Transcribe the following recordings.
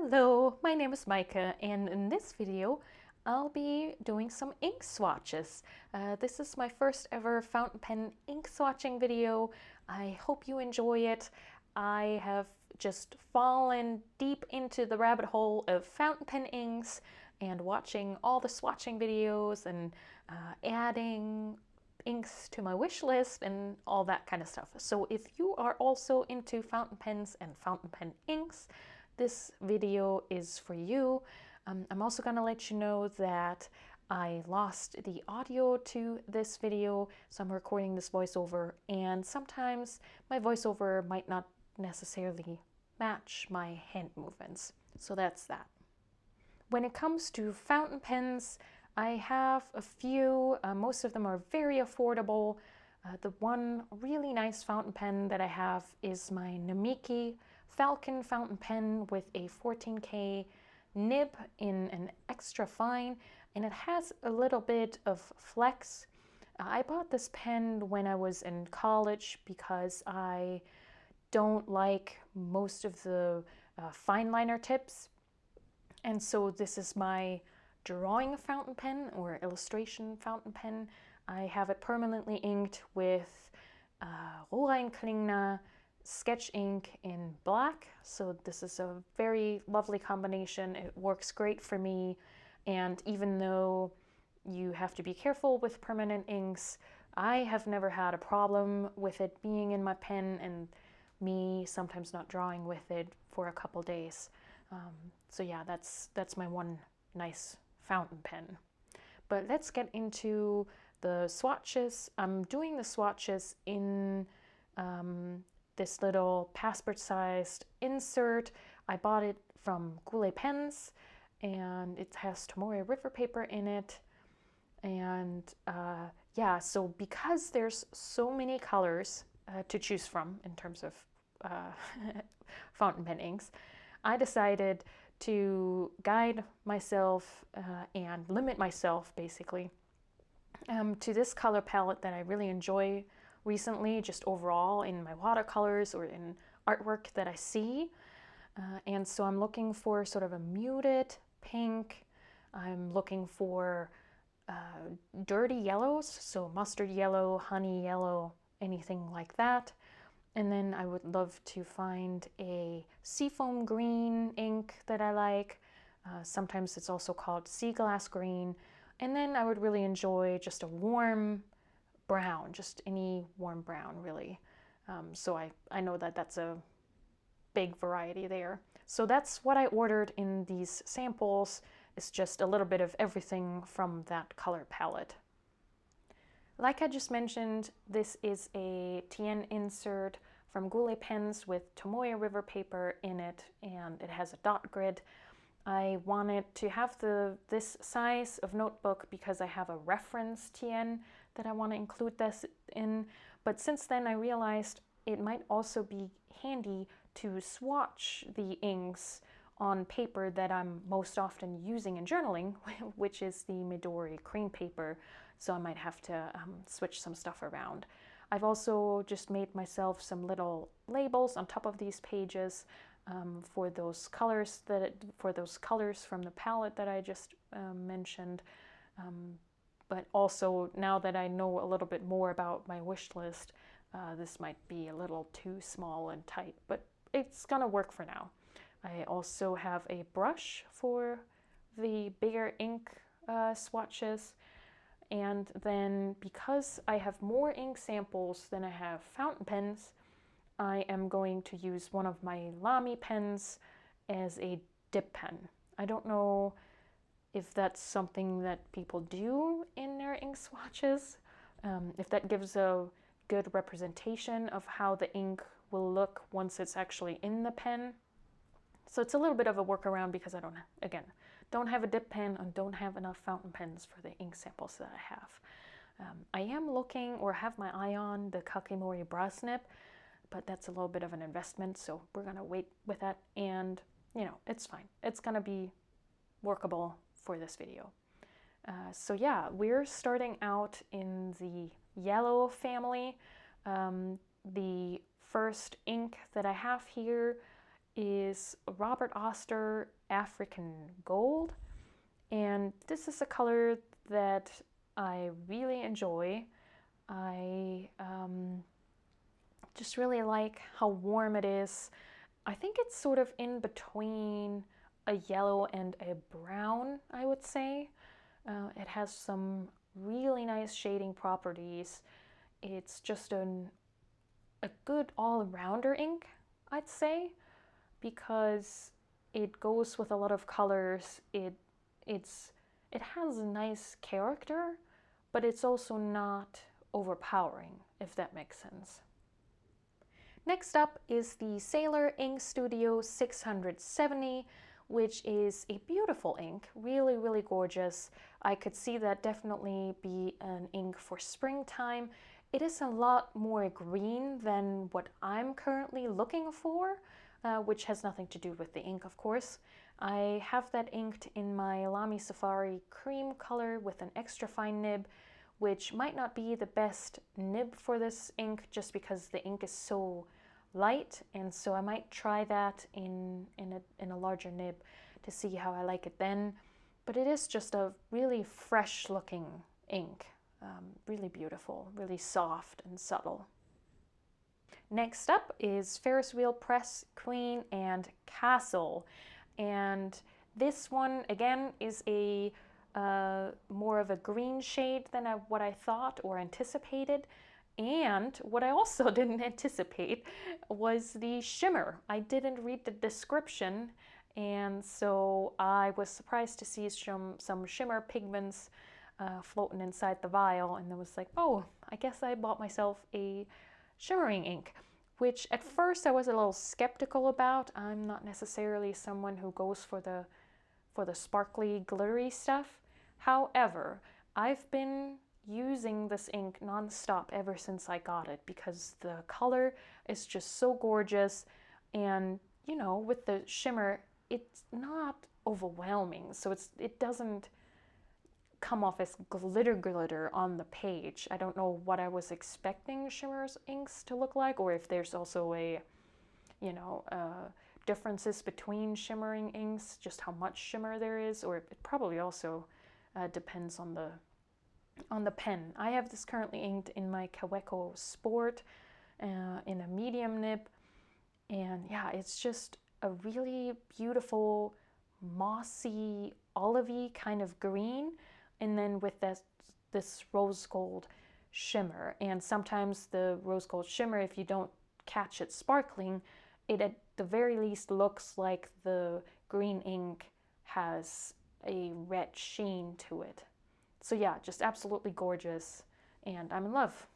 Hello, my name is Micah, and in this video I'll be doing some ink swatches. This is my first ever fountain pen ink swatching video. I hope you enjoy it. I have just fallen deep into the rabbit hole of fountain pen inks and watching all the swatching videos and adding inks to my wish list and all that kind of stuff. So if you are also into fountain pens and fountain pen inks, this video is for you. I'm also going to let you know that I lost the audio to this video, so I'm recording this voiceover, and sometimes my voiceover might not necessarily match my hand movements. So that's that. When it comes to fountain pens, I have a few. Most of them are very affordable. The one really nice fountain pen that I have is my Namiki Falcon fountain pen with a 14K nib in an extra fine, and it has a little bit of flex. I bought this pen when I was in college because I don't like most of the fine liner tips, and so this is my drawing fountain pen or illustration fountain pen. I have it permanently inked with Rohrer and Klingner SketchInk in black, so this is a very lovely combination. It works great for me, and even though you have to be careful with permanent inks, I have never had a problem with it being in my pen and me sometimes not drawing with it for a couple days. So yeah, that's my one nice fountain pen. But let's get into the swatches. I'm doing the swatches in this little passport-sized insert. I bought it from GouletPens, and it has Tomoe river paper in it. And yeah, so because there's so many colors to choose from in terms of fountain pen inks, I decided to guide myself and limit myself basically to this color palette that I really enjoy recently, just overall in my watercolors or in artwork that I see. And so I'm looking for sort of a muted pink. I'm looking for dirty yellows, so mustard yellow, honey yellow, anything like that. And then I would love to find a seafoam green ink that I like. Sometimes it's also called sea glass green. And then I would really enjoy just a warm brown, just any warm brown really. So I know that that's a big variety there. So that's what I ordered in these samples. It's just a little bit of everything from that color palette. Like I just mentioned, this is a TN insert from GouletPens with Tomoe river paper in it, and it has a dot grid. I wanted to have this size of notebook because I have a reference TN that I want to include this in, but since then I realized it might also be handy to swatch the inks on paper that I'm most often using in journaling, which is the Midori cream paper, so I might have to switch some stuff around. I've also just made myself some little labels on top of these pages for those colors from the palette that I just mentioned. But also, now that I know a little bit more about my wish list, this might be a little too small and tight, but it's gonna work for now. I also have a brush for the bigger ink swatches. And then because I have more ink samples than I have fountain pens, I am going to use one of my Lamy pens as a dip pen. I don't know if that's something that people do in their ink swatches, if that gives a good representation of how the ink will look once it's actually in the pen. So it's a little bit of a workaround because I don't have a dip pen and don't have enough fountain pens for the ink samples that I have. I am looking, or have my eye on, the Kakimori brass nib, but that's a little bit of an investment, so we're gonna wait with that, and you know, it's fine. It's gonna be workable for this video. So yeah, we're starting out in the yellow family. The first ink that I have here is Robert Oster African Gold, and this is a color that I really enjoy. I just really like how warm it is. I think it's sort of in between a yellow and a brown, I would say. It has some really nice shading properties. It's just a good all-rounder ink, I'd say, because it goes with a lot of colors. It has a nice character, but it's also not overpowering, if that makes sense. Next up is the Sailor Ink Studio 670, which is a beautiful ink, really, really gorgeous. I could see that definitely be an ink for springtime. It is a lot more green than what I'm currently looking for, which has nothing to do with the ink, of course. I have that inked in my Lamy Safari cream color with an extra fine nib, which might not be the best nib for this ink just because the ink is so light, and so I might try that in a larger nib to see how I like it then. But it is just a really fresh looking ink, really beautiful, really soft and subtle. Next up is Ferris Wheel Press, Queen, and Castle, and this one again is a more of a green shade than what I thought or anticipated. And what I also didn't anticipate was the shimmer. I didn't read the description, and so I was surprised to see some shimmer pigments floating inside the vial, and I was like, oh, I guess I bought myself a shimmering ink, which at first I was a little skeptical about. I'm not necessarily someone who goes for the sparkly, glittery stuff. However, I've been using this ink non-stop ever since I got it because the color is just so gorgeous, and you know, with the shimmer it's not overwhelming, so it doesn't come off as glitter on the page. I don't know what I was expecting shimmers inks to look like, or if there's also a differences between shimmering inks, just how much shimmer there is, or it probably also depends on the pen. I have this currently inked in my Kaweco Sport in a medium nib, and yeah, it's just a really beautiful mossy olivey kind of green, and then with this rose gold shimmer. And sometimes the rose gold shimmer, if you don't catch it sparkling, it at the very least looks like the green ink has a red sheen to it. So yeah, just absolutely gorgeous, and I'm in love.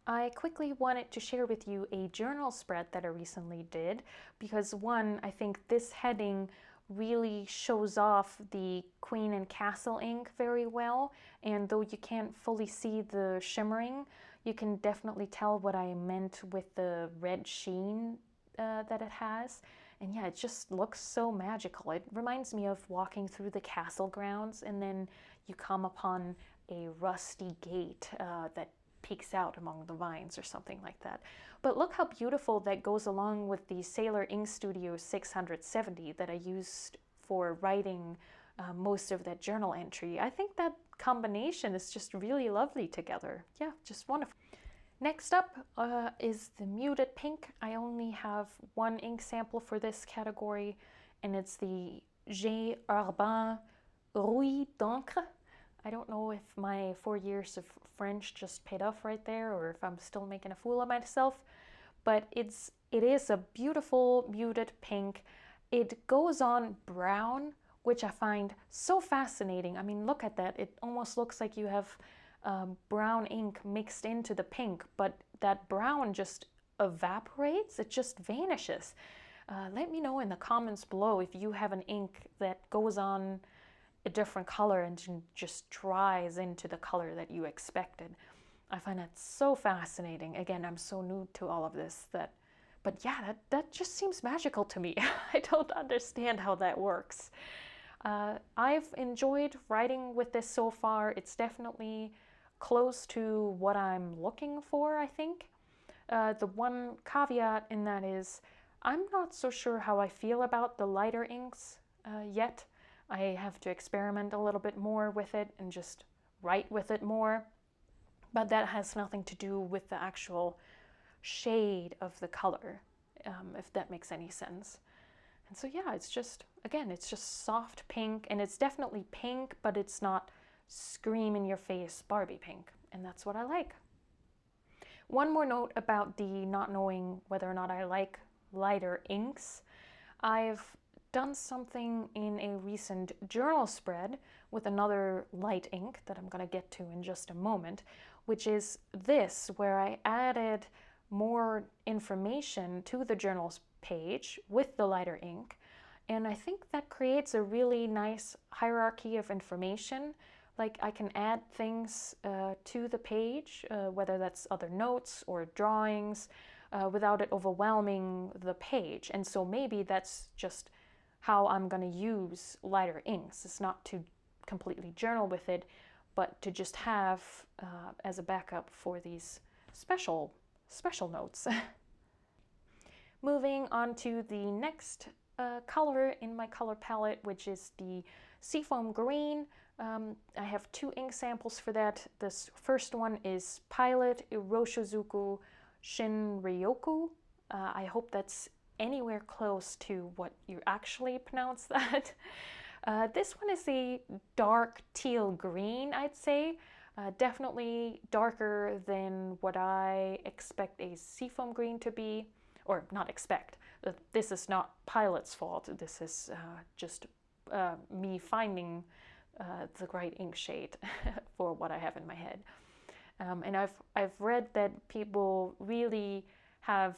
I quickly wanted to share with you a journal spread that I recently did because one, I think this heading really shows off the Queen and Castle ink very well, and though you can't fully see the shimmering, you can definitely tell what I meant with the red sheen that it has. And yeah, it just looks so magical. It reminds me of walking through the castle grounds and then you come upon a rusty gate that peeks out among the vines or something like that. But look how beautiful that goes along with the Sailor Ink Studio 670 that I used for writing most of that journal entry. I think that combination is just really lovely together. Yeah, just wonderful. Next up is the muted pink. I only have one ink sample for this category, and it's the Herbin Rouille d'encre. I don't know if my 4 years of French just paid off right there, or if I'm still making a fool of myself, but it is a beautiful muted pink. It goes on brown, which I find so fascinating. I mean, look at that. It almost looks like you have brown ink mixed into the pink, but that brown just evaporates, it just vanishes. Let me know in the comments below if you have an ink that goes on a different color and just dries into the color that you expected. I find that so fascinating. Again, I'm so new to all of this but yeah, that just seems magical to me. I don't understand how that works. I've enjoyed writing with this so far. It's definitely close to what I'm looking for, I think. The one caveat in that is I'm not so sure how I feel about the lighter inks yet. I have to experiment a little bit more with it and just write with it more. But that has nothing to do with the actual shade of the color, if that makes any sense. And so yeah, it's just, again, it's just soft pink, and it's definitely pink, but it's not scream in your face Barbie pink, and that's what I like. One more note about the not knowing whether or not I like lighter inks. I've done something in a recent journal spread with another light ink that I'm going to get to in just a moment, which is this, where I added more information to the journals page with the lighter ink. And I think that creates a really nice hierarchy of information. Like I can add things to the page, whether that's other notes or drawings, without it overwhelming the page. And so maybe that's just how I'm going to use lighter inks. It's not to completely journal with it, but to just have as a backup for these special notes. Moving on to the next color in my color palette, which is the seafoam green. I have two ink samples for that. This first one is Pilot Iroshizuku Shin-ryoku. I hope that's anywhere close to what you actually pronounce that. This one is a dark teal green, I'd say. Definitely darker than what I expect a seafoam green to be, or not expect. This is not Pilot's fault. This is just me finding the right ink shade for what I have in my head. And I've read that people really have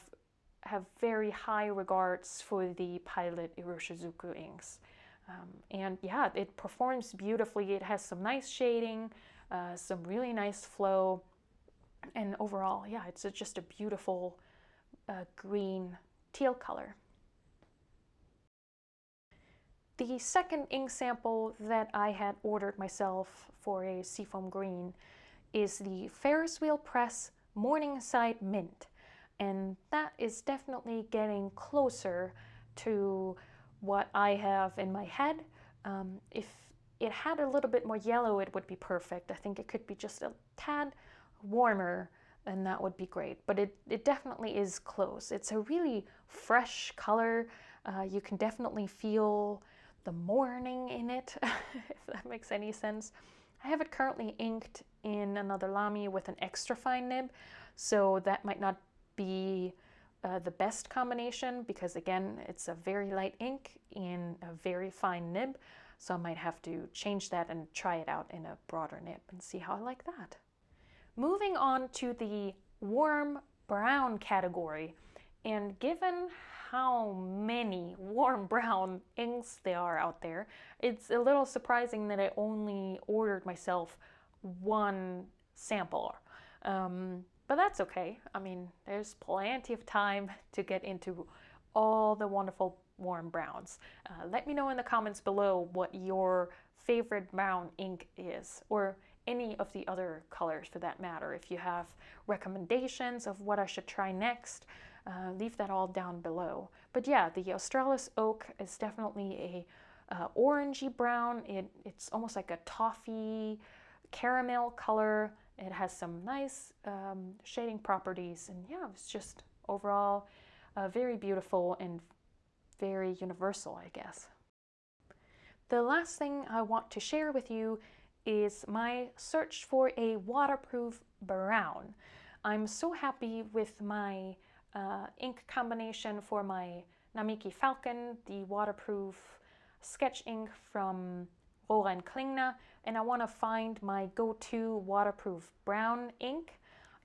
very high regards for the Pilot Iroshizuku inks. And yeah, it performs beautifully. It has some nice shading, some really nice flow, and overall, yeah, it's just a beautiful green teal color. The second ink sample that I had ordered myself for a seafoam green is the Ferris wheel press Morningside Mint, and that is definitely getting closer to what I have in my head. If it had a little bit more yellow, it would be perfect. I think it could be just a tad warmer, and that would be great. But it definitely is close. It's a really fresh color. You can definitely feel the morning in it, if that makes any sense. I have it currently inked in another Lamy with an extra fine nib, so that might not be the best combination, because again, it's a very light ink in a very fine nib, so I might have to change that and try it out in a broader nib and see how I like that. Moving on to the warm brown category, and given how many warm brown inks there are out there, it's a little surprising that I only ordered myself one sample. But that's okay. I mean, there's plenty of time to get into all the wonderful warm browns. Let me know in the comments below what your favorite brown ink is, or any of the other colors for that matter. If you have recommendations of what I should try next, leave that all down below. But yeah, the Australis Oak is definitely a orangey brown. It's almost like a toffee caramel color. It has some nice shading properties, and yeah, it's just overall very beautiful and very universal, I guess. The last thing I want to share with you is my search for a waterproof brown. I'm so happy with my ink combination for my Namiki Falcon, the waterproof sketch ink from Rohrer and Klingner, and I want to find my go-to waterproof brown ink.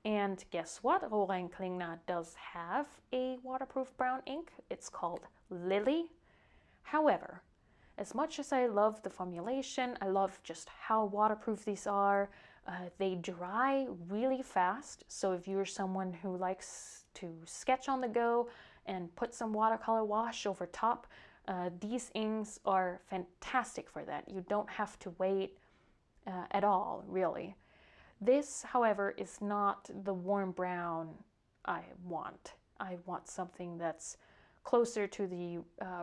And guess what? Rohrer and Klingner does have a waterproof brown ink. It's called Lilly. However, as much as I love the formulation, I love just how waterproof these are. They dry really fast, so if you're someone who likes to sketch on the go and put some watercolor wash over top, these inks are fantastic for that. You don't have to wait at all, really. This, however, is not the warm brown I want. I want something that's closer to the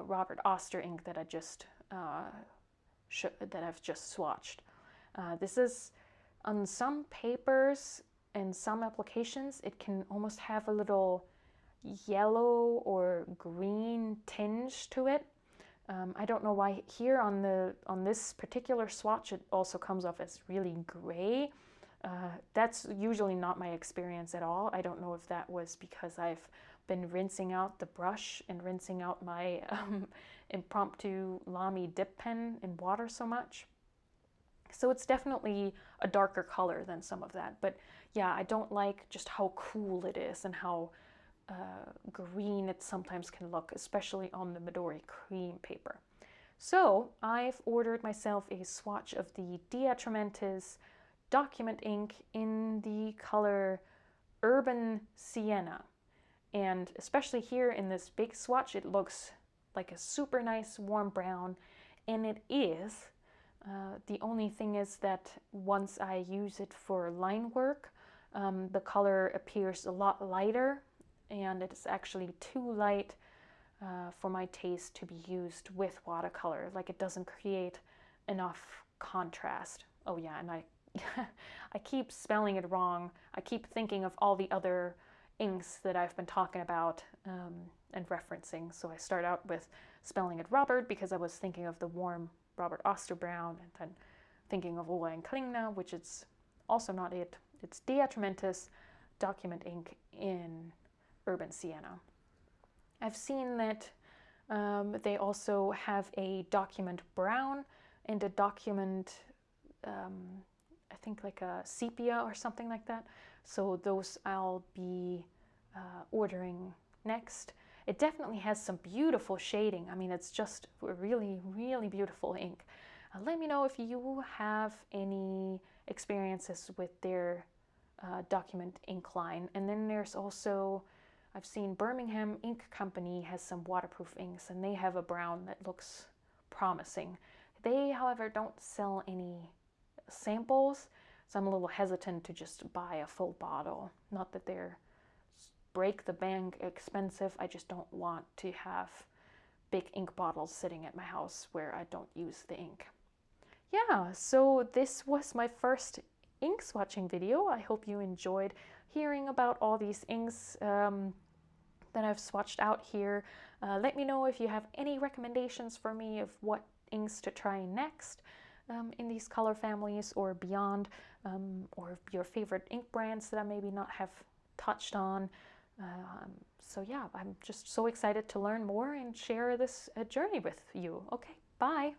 Robert Oster ink that I've just swatched. This is, on some papers and some applications, it can almost have a little yellow or green tinge to it. I don't know why here on this particular swatch it also comes off as really gray. That's usually not my experience at all. I don't know if that was because I've been rinsing out the brush and rinsing out my impromptu Lamy dip pen in water so much. So it's definitely a darker color than some of that. But yeah, I don't like just how cool it is and how green it sometimes can look, especially on the Midori cream paper. So I've ordered myself a swatch of the Atramentis document ink in the color Urban Sienna. And especially here in this big swatch, it looks like a super nice warm brown, and it is. The only thing is that once I use it for line work, the color appears a lot lighter, and it's actually too light for my taste to be used with watercolor. Like, it doesn't create enough contrast. Oh yeah, and I I keep spelling it wrong. I keep thinking of all the other inks that I've been talking about and referencing. So I start out with spelling it Robert because I was thinking of the warm Robert Oster brown, and then thinking of Rouille and Klingner, which is also not it. It's Atramentis document ink in Urban Sienna. I've seen that they also have a document brown and a document, I think like a sepia or something like that. So those I'll be ordering next. It definitely has some beautiful shading. I mean, it's just a really, really beautiful ink. Let me know if you have any experiences with their document ink line. And then there's also, I've seen Birmingham Ink Company has some waterproof inks, and they have a brown that looks promising. They, however, don't sell any samples, so I'm a little hesitant to just buy a full bottle. Not that they're break the bank expensive, I just don't want to have big ink bottles sitting at my house where I don't use the ink. Yeah, so this was my first ink swatching video. I hope you enjoyed hearing about all these inks that I've swatched out here. Let me know if you have any recommendations for me of what inks to try next in these color families or beyond, or your favorite ink brands that I maybe not have touched on. So yeah, I'm just so excited to learn more and share this journey with you. Okay, bye.